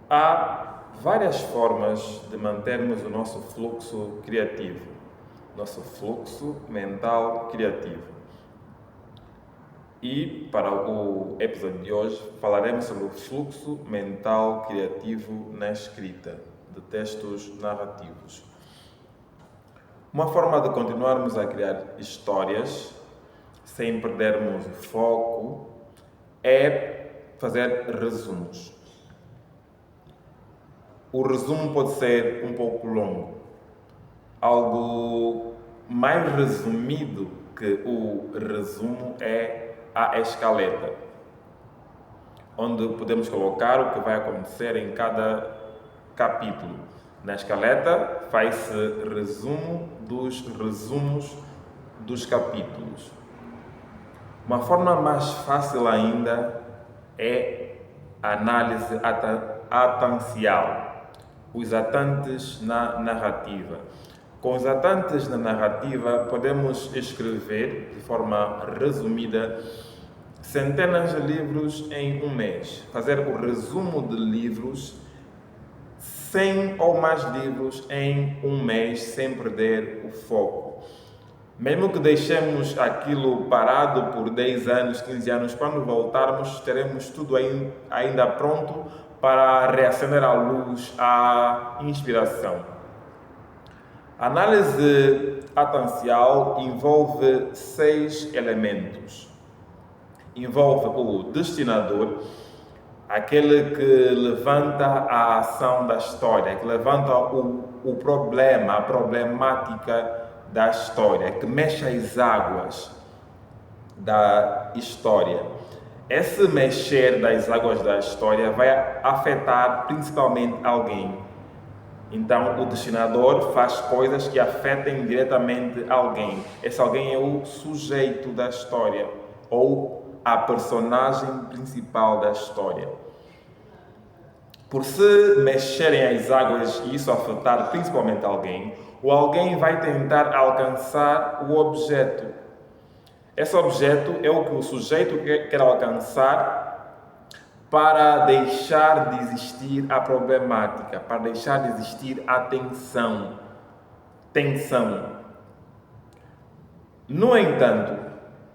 Há várias formas de mantermos o nosso fluxo criativo, nosso fluxo mental criativo. E para o episódio de hoje falaremos sobre o fluxo mental criativo na escrita de textos narrativos. Uma forma de continuarmos a criar histórias sem perdermos o foco é fazer resumos. O resumo pode ser um pouco longo, algo mais resumido que o resumo é a escaleta, onde podemos colocar o que vai acontecer em cada capítulo. Na escaleta faz-se resumo dos resumos dos capítulos. Uma forma mais fácil ainda é a análise atancial, os atantes na narrativa. Com os atantes na narrativa, podemos escrever, de forma resumida, centenas de livros em um mês. Fazer o resumo de livros, 100 ou mais livros em um mês, sem perder o foco. Mesmo que deixemos aquilo parado por 10 anos, 15 anos, quando voltarmos, teremos tudo ainda pronto para reacender a luz, a inspiração. A análise atancial envolve 6 elementos. Envolve o destinador, aquele que levanta a ação da história, que levanta o problema, a problemática da história, que mexe as águas da história. Esse mexer das águas da história vai afetar principalmente alguém. Então, o destinador faz coisas que afetem diretamente alguém. Esse alguém é o sujeito da história ou a personagem principal da história. Por se mexerem as águas e isso afetar principalmente alguém, o alguém vai tentar alcançar o objeto. Esse objeto é o que o sujeito quer alcançar para deixar de existir a problemática, para deixar de existir a tensão. No entanto,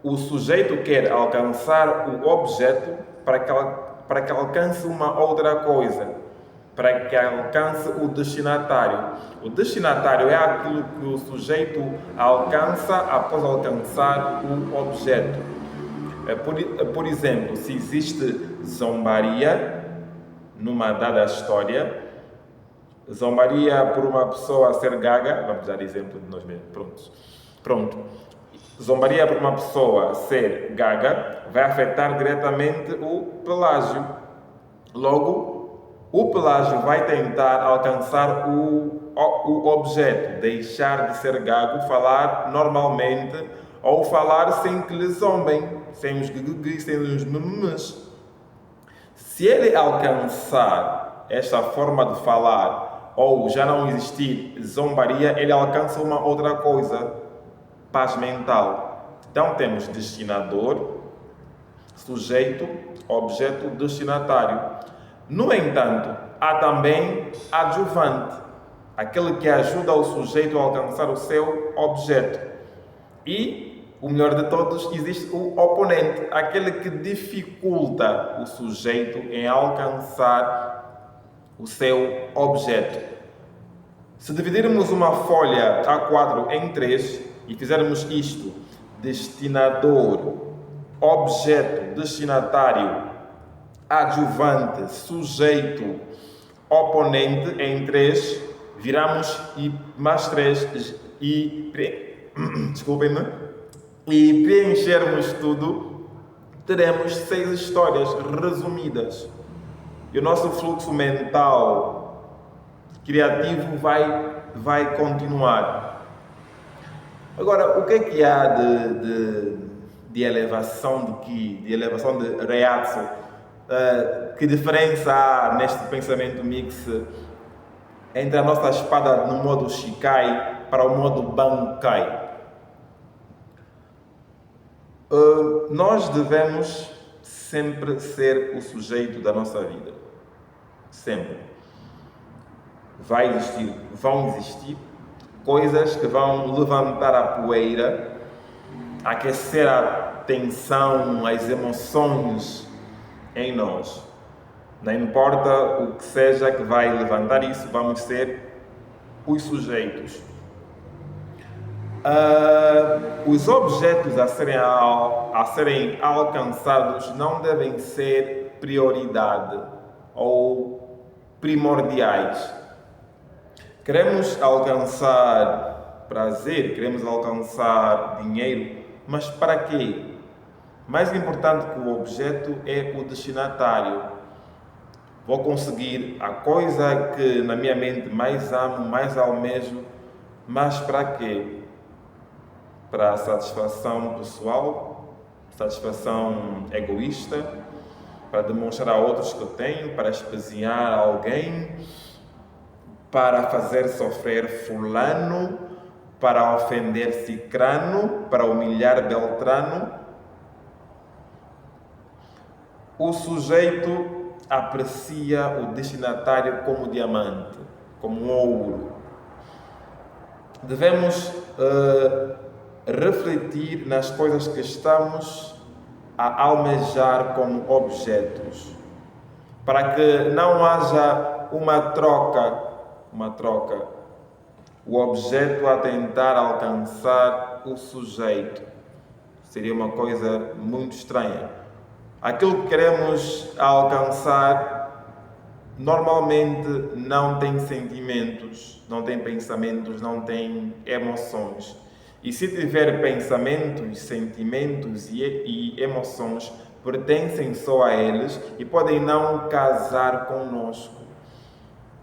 o sujeito quer alcançar o objeto para que alcance uma outra coisa, para que alcance o destinatário. O destinatário é aquilo que o sujeito alcança após alcançar o objeto. Por exemplo, se existe zombaria numa dada história, zombaria por uma pessoa ser gaga, vamos dar exemplo de nós mesmos, pronto. Zombaria por uma pessoa ser gaga vai afetar diretamente o Pelágio. Logo, o Pelágio vai tentar alcançar o objeto, deixar de ser gago, falar normalmente ou falar sem que lhe zombem, sem os guguguis, sem os memes. Se ele alcançar esta forma de falar ou já não existir zombaria, ele alcança uma outra coisa, paz mental. Então temos destinador, sujeito, objeto, destinatário. No entanto, há também adjuvante, aquele que ajuda o sujeito a alcançar o seu objeto. E, o melhor de todos, existe o oponente, aquele que dificulta o sujeito em alcançar o seu objeto. Se dividirmos uma folha A4 em 3 e fizermos isto, destinador, objeto, destinatário, adjuvante, sujeito, oponente em 3, viramos e mais 3 e desculpem-me, e preenchermos tudo, teremos 6 histórias resumidas. E o nosso fluxo mental criativo vai continuar. Agora, o que há de elevação de elevação de Reiatsu? Que diferença há neste pensamento mix entre a nossa espada no modo Shikai para o modo Bankai? Nós devemos sempre ser o sujeito da nossa vida. Sempre. Vão existir coisas que vão levantar a poeira, aquecer a tensão, as emoções em nós. Não importa o que seja que vai levantar isso, vamos ser os sujeitos. Os objetos a serem alcançados não devem ser prioridade ou primordiais. Queremos alcançar prazer, queremos alcançar dinheiro, mas para quê? Mais importante que o objeto é o destinatário. Vou conseguir a coisa que na minha mente mais amo, mais almejo, mas para quê? Para a satisfação pessoal, satisfação egoísta, para demonstrar a outros que eu tenho, para espezinhar alguém, para fazer sofrer fulano, para ofender cicrano, para humilhar beltrano. O sujeito aprecia o destinatário como diamante, como ouro. Devemos refletir nas coisas que estamos a almejar como objetos, para que não haja uma troca, o objeto a tentar alcançar o sujeito. Seria uma coisa muito estranha. Aquilo que queremos alcançar normalmente não tem sentimentos, não tem pensamentos, não tem emoções. E se tiver pensamentos, sentimentos e emoções, pertencem só a eles e podem não casar conosco,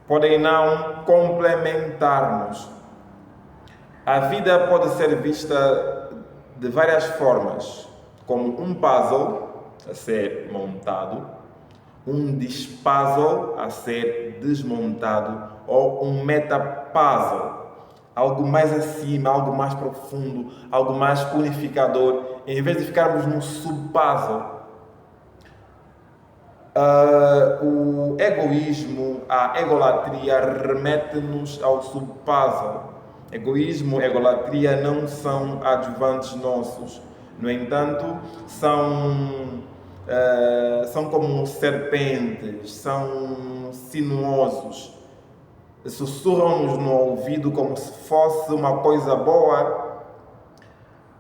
podem não complementar-nos. A vida pode ser vista de várias formas, como um puzzle a ser montado, um dispuzzle a ser desmontado ou um metapuzzle. Algo mais acima, algo mais profundo, algo mais unificador, em vez de ficarmos num subpuzzle. O egoísmo, a egolatria remete-nos ao subpuzzle. Egoísmo e egolatria não são adjuvantes nossos. No entanto, são como serpentes, são sinuosos. Sussurram-nos no ouvido como se fosse uma coisa boa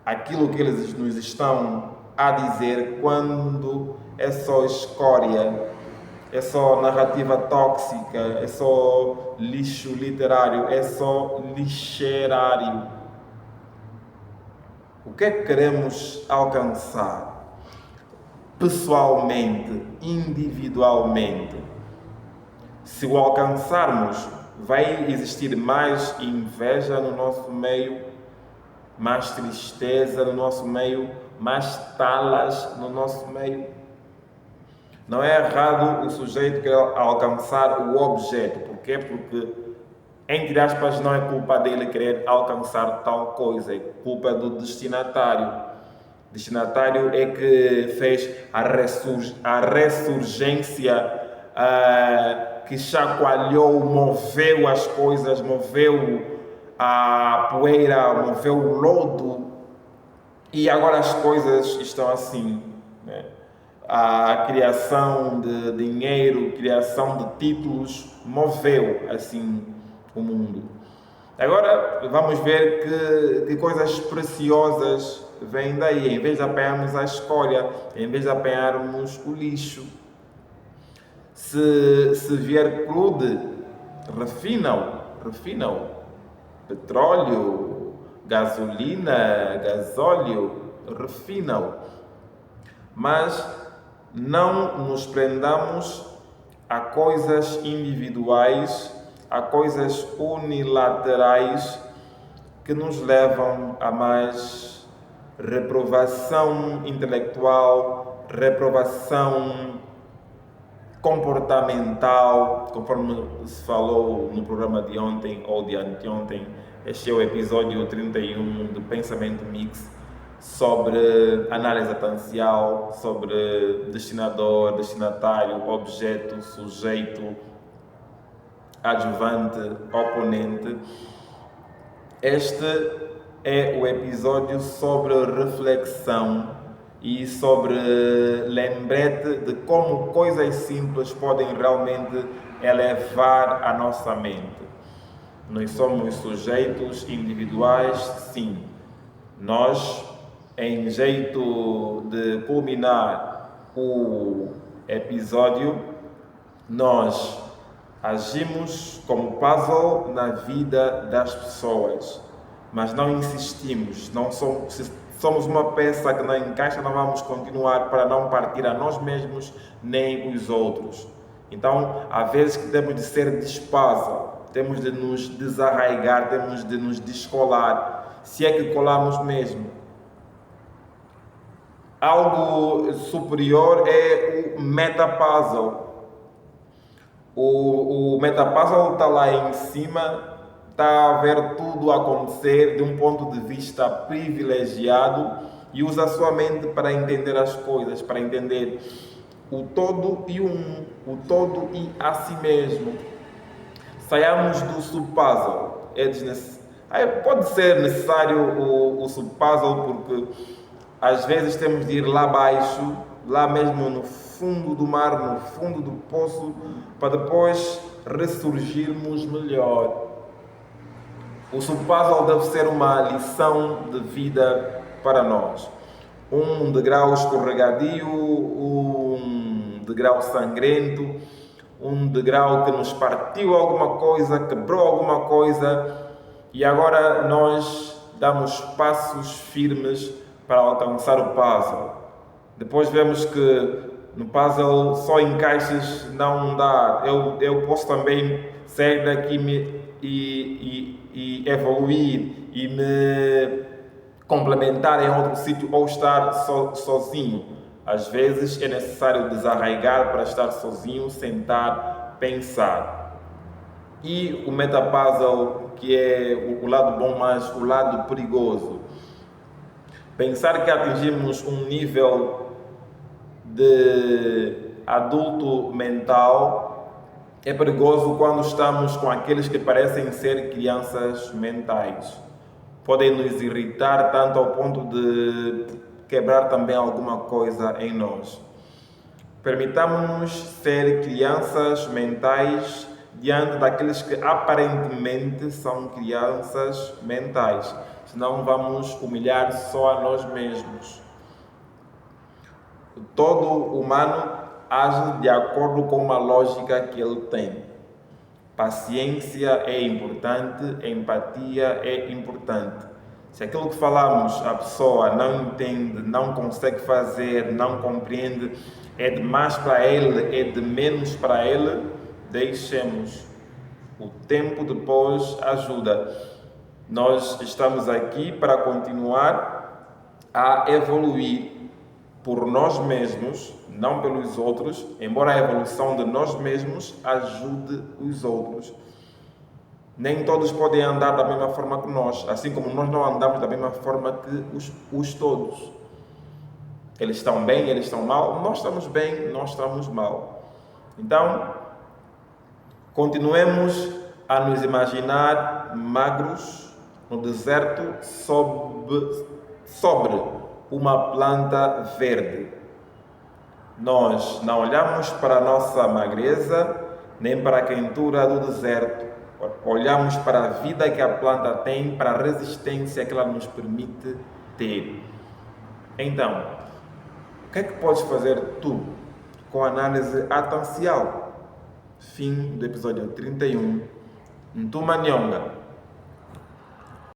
aquilo que eles nos estão a dizer, quando é só escória, é só narrativa tóxica, é só lixo literário, é só lixerário. O que é que queremos alcançar? Pessoalmente, individualmente. Se o alcançarmos, vai existir mais inveja no nosso meio, mais tristeza no nosso meio, mais talas no nosso meio. Não é errado o sujeito querer alcançar o objeto. Por quê? Porque, entre aspas, não é culpa dele querer alcançar tal coisa, é culpa do destinatário. O destinatário é que fez a ressurgência que chacoalhou, moveu as coisas, moveu a poeira, moveu o lodo, e agora as coisas estão assim, né? A criação de dinheiro, criação de títulos, moveu assim o mundo. Agora vamos ver que coisas preciosas vêm daí. Em vez de apanharmos a escória, em vez de apanharmos o lixo, se vier crude, refinam. Petróleo, gasolina, gasóleo, refinam. Mas não nos prendamos a coisas individuais, a coisas unilaterais que nos levam a mais reprovação intelectual, reprovação comportamental, conforme se falou no programa de ontem ou de anteontem. Este é o episódio 31 do Pensamento Mix, sobre análise atancial, sobre destinador, destinatário, objeto, sujeito, adjuvante, oponente. Este é o episódio sobre reflexão e sobre lembrete de como coisas simples podem realmente elevar a nossa mente. Nós somos sujeitos individuais, sim. Nós, em jeito de culminar o episódio, nós agimos como puzzle na vida das pessoas, mas não insistimos, não somos, se somos uma peça que não encaixa, não vamos continuar para não partir a nós mesmos nem os outros. Então, há vezes que temos de ser puzzle, temos de nos desarraigar, temos de nos descolar, se é que colamos mesmo. Algo superior é o metapuzzle. O metapuzzle está lá em cima, está a ver tudo acontecer de um ponto de vista privilegiado e usa a sua mente para entender as coisas, para entender o todo e o todo e a si mesmo. Saiamos do subpuzzle. Pode ser necessário o subpuzzle porque às vezes temos de ir lá abaixo, lá mesmo no fundo do mar, no fundo do poço, para depois ressurgirmos melhor. O subpuzzle deve ser uma lição de vida para nós. Um degrau escorregadio, um degrau sangrento, um degrau que nos partiu alguma coisa, quebrou alguma coisa, e agora nós damos passos firmes para alcançar o puzzle. Depois vemos que no puzzle só encaixes não dá. Eu posso também sair daqui e evoluir e me complementar em outro sítio ou estar sozinho. Às vezes é necessário desarraigar para estar sozinho, sentar, pensar. E o metapuzzle, que é o lado bom, mas o lado perigoso. Pensar que atingimos um nível de adulto mental é perigoso quando estamos com aqueles que parecem ser crianças mentais. Podem nos irritar tanto ao ponto de quebrar também alguma coisa em nós. Permitamos-nos ser crianças mentais diante daqueles que aparentemente são crianças mentais. Senão vamos humilhar só a nós mesmos. Todo humano age de acordo com uma lógica que ele tem. Paciência é importante, empatia é importante. Se aquilo que falamos a pessoa não entende, não consegue fazer, não compreende, é demais para ele, é de menos para ele, deixemos. O tempo depois ajuda. Nós estamos aqui para continuar a evoluir por nós mesmos, não pelos outros, embora a evolução de nós mesmos ajude os outros. Nem todos podem andar da mesma forma que nós, assim como nós não andamos da mesma forma que os todos. Eles estão bem, eles estão mal, nós estamos bem, nós estamos mal. Então, continuemos a nos imaginar magros no deserto sobre uma planta verde. Nós não olhamos para a nossa magreza, nem para a quentura do deserto. Olhamos para a vida que a planta tem, para a resistência que ela nos permite ter. Então, o que é que podes fazer tu com a análise atancial? Fim do episódio 31. Ntumanyonga.